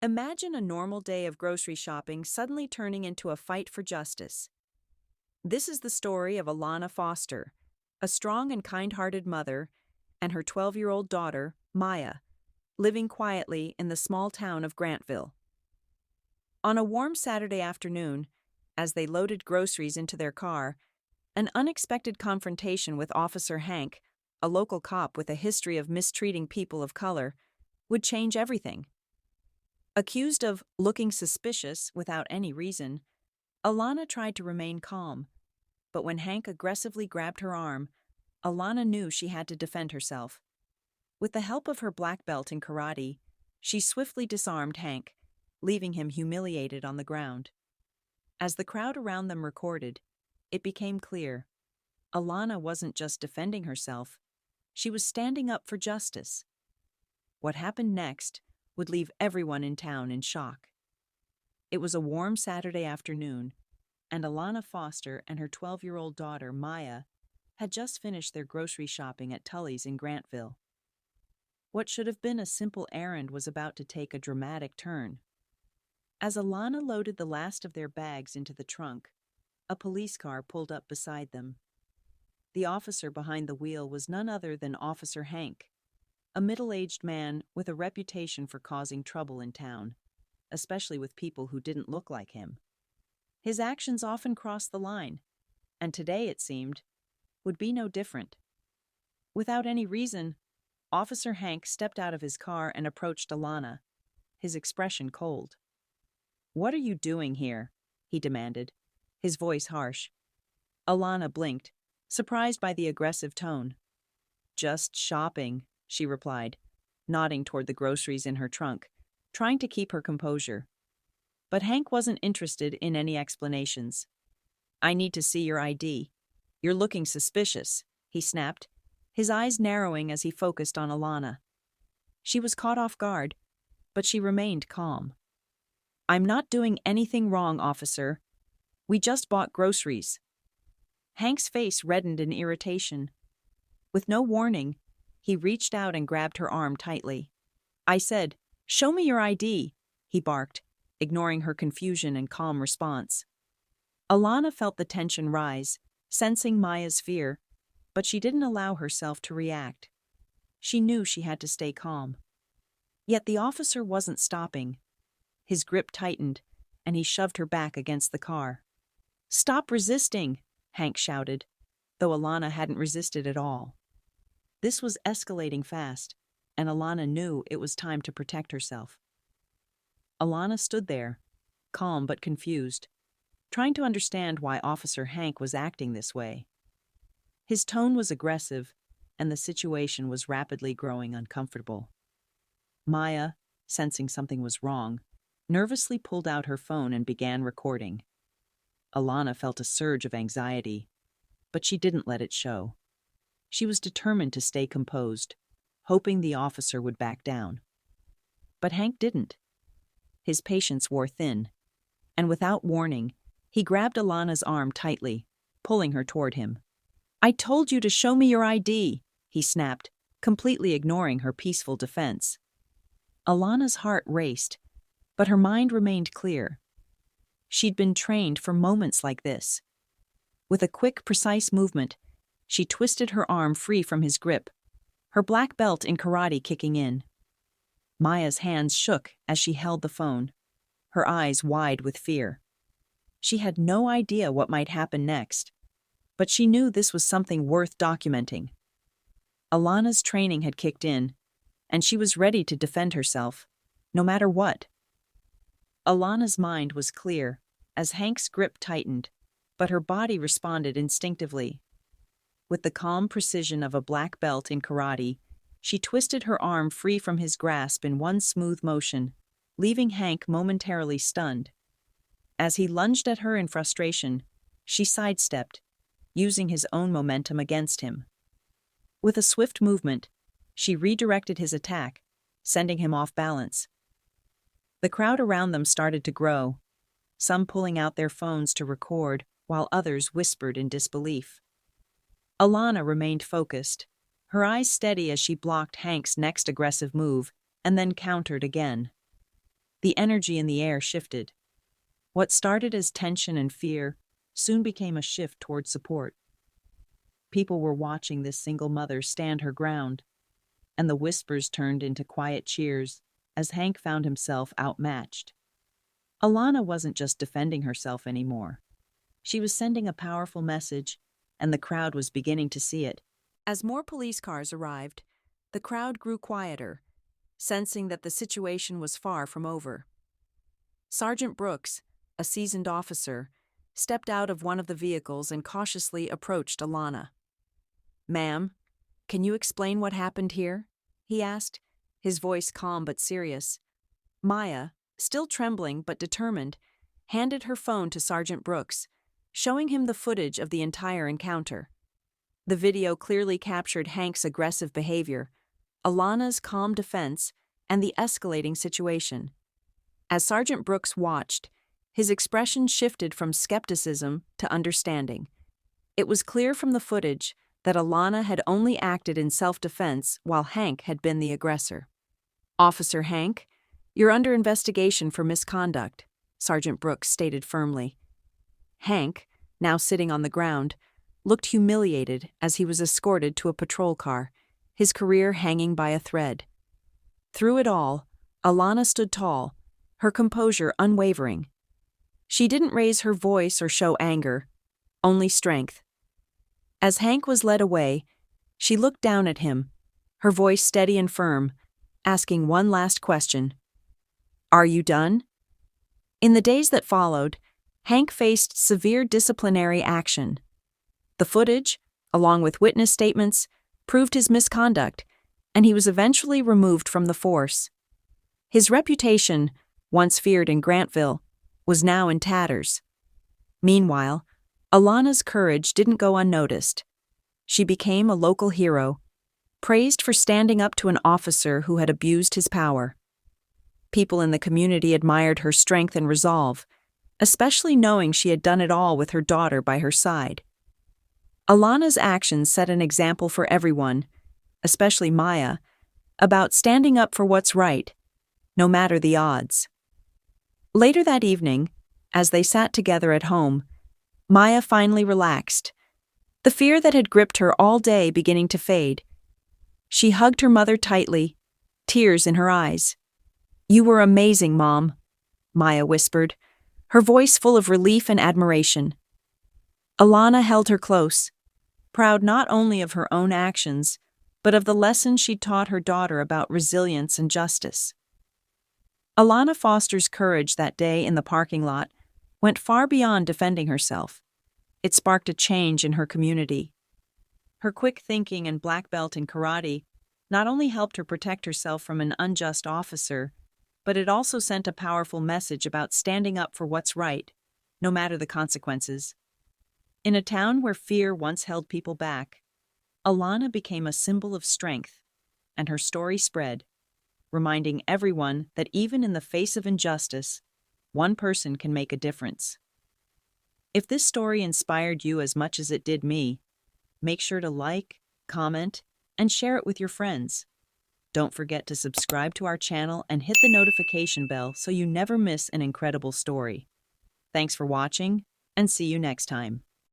Imagine a normal day of grocery shopping suddenly turning into a fight for justice. This is the story of Alana Foster, a strong and kind-hearted mother, and her 12-year-old daughter, Maya, living quietly in the small town of Grantville. On a warm Saturday afternoon, as they loaded groceries into their car, an unexpected confrontation with Officer Hank, a local cop with a history of mistreating people of color, would change everything. Accused of looking suspicious without any reason, Alana tried to remain calm, but when Hank aggressively grabbed her arm, Alana knew she had to defend herself. With the help of her black belt in karate, she swiftly disarmed Hank, leaving him humiliated on the ground. As the crowd around them recorded, it became clear Alana wasn't just defending herself, she was standing up for justice. What happened next would leave everyone in town in shock. It was a warm Saturday afternoon, and Alana Foster and her 12-year-old daughter, Maya, had just finished their grocery shopping at Tully's in Grantville. What should have been a simple errand was about to take a dramatic turn. As Alana loaded the last of their bags into the trunk, a police car pulled up beside them. The officer behind the wheel was none other than Officer Hank, a middle-aged man with a reputation for causing trouble in town, especially with people who didn't look like him. His actions often crossed the line, and today, it seemed, would be no different. Without any reason, Officer Hank stepped out of his car and approached Alana, his expression cold. "What are you doing here?" he demanded, his voice harsh. Alana blinked, surprised by the aggressive tone. "Just shopping," she replied, nodding toward the groceries in her trunk, trying to keep her composure. But Hank wasn't interested in any explanations. "I need to see your ID. You're looking suspicious," he snapped, his eyes narrowing as he focused on Alana. She was caught off guard, but she remained calm. "I'm not doing anything wrong, officer. We just bought groceries." Hank's face reddened in irritation. With no warning, he reached out and grabbed her arm tightly. "I said, 'Show me your ID,'" he barked, ignoring her confusion and calm response. Alana felt the tension rise, sensing Maya's fear, but she didn't allow herself to react. She knew she had to stay calm. Yet the officer wasn't stopping. His grip tightened, and he shoved her back against the car. "Stop resisting," Hank shouted, though Alana hadn't resisted at all. This was escalating fast, and Alana knew it was time to protect herself. Alana stood there, calm but confused, trying to understand why Officer Hank was acting this way. His tone was aggressive, and the situation was rapidly growing uncomfortable. Maya, sensing something was wrong, nervously pulled out her phone and began recording. Alana felt a surge of anxiety, but she didn't let it show. She was determined to stay composed, hoping the officer would back down. But Hank didn't. His patience wore thin, and without warning, he grabbed Alana's arm tightly, pulling her toward him. "I told you to show me your ID," he snapped, completely ignoring her peaceful defense. Alana's heart raced, but her mind remained clear. She'd been trained for moments like this. With a quick, precise movement, she twisted her arm free from his grip, her black belt in karate kicking in. Maya's hands shook as she held the phone, her eyes wide with fear. She had no idea what might happen next, but she knew this was something worth documenting. Alana's training had kicked in, and she was ready to defend herself, no matter what. Alana's mind was clear as Hank's grip tightened, but her body responded instinctively. With the calm precision of a black belt in karate, she twisted her arm free from his grasp in one smooth motion, leaving Hank momentarily stunned. As he lunged at her in frustration, she sidestepped, using his own momentum against him. With a swift movement, she redirected his attack, sending him off balance. The crowd around them started to grow, some pulling out their phones to record, while others whispered in disbelief. Alana remained focused, her eyes steady as she blocked Hank's next aggressive move and then countered again. The energy in the air shifted. What started as tension and fear soon became a shift toward support. People were watching this single mother stand her ground, and the whispers turned into quiet cheers as Hank found himself outmatched. Alana wasn't just defending herself anymore. She was sending a powerful message, and the crowd was beginning to see it. As more police cars arrived, the crowd grew quieter, sensing that the situation was far from over. Sergeant Brooks, a seasoned officer, stepped out of one of the vehicles and cautiously approached Alana. "Ma'am, can you explain what happened here?" he asked, his voice calm but serious. Maya, still trembling but determined, handed her phone to Sergeant Brooks, showing him the footage of the entire encounter. The video clearly captured Hank's aggressive behavior, Alana's calm defense, and the escalating situation. As Sergeant Brooks watched, his expression shifted from skepticism to understanding. It was clear from the footage that Alana had only acted in self-defense while Hank had been the aggressor. "Officer Hank, you're under investigation for misconduct," Sergeant Brooks stated firmly. Hank, now sitting on the ground, looked humiliated as he was escorted to a patrol car, his career hanging by a thread. Through it all, Alana stood tall, her composure unwavering. She didn't raise her voice or show anger, only strength. As Hank was led away, she looked down at him, her voice steady and firm, asking one last question. "Are you done?" In the days that followed, Hank faced severe disciplinary action. The footage, along with witness statements, proved his misconduct, and he was eventually removed from the force. His reputation, once feared in Grantville, was now in tatters. Meanwhile, Alana's courage didn't go unnoticed. She became a local hero, praised for standing up to an officer who had abused his power. People in the community admired her strength and resolve, especially knowing she had done it all with her daughter by her side. Alana's actions set an example for everyone, especially Maya, about standing up for what's right, no matter the odds. Later that evening, as they sat together at home, Maya finally relaxed, the fear that had gripped her all day beginning to fade. She hugged her mother tightly, tears in her eyes. "You were amazing, Mom," Maya whispered, her voice full of relief and admiration. Alana held her close, proud not only of her own actions, but of the lessons she'd taught her daughter about resilience and justice. Alana Foster's courage that day in the parking lot went far beyond defending herself. It sparked a change in her community. Her quick thinking and black belt in karate not only helped her protect herself from an unjust officer, but it also sent a powerful message about standing up for what's right, no matter the consequences. In a town where fear once held people back, Alana became a symbol of strength, and her story spread, reminding everyone that even in the face of injustice, one person can make a difference. If this story inspired you as much as it did me, make sure to like, comment, and share it with your friends. Don't forget to subscribe to our channel and hit the notification bell so you never miss an incredible story. Thanks for watching, and see you next time.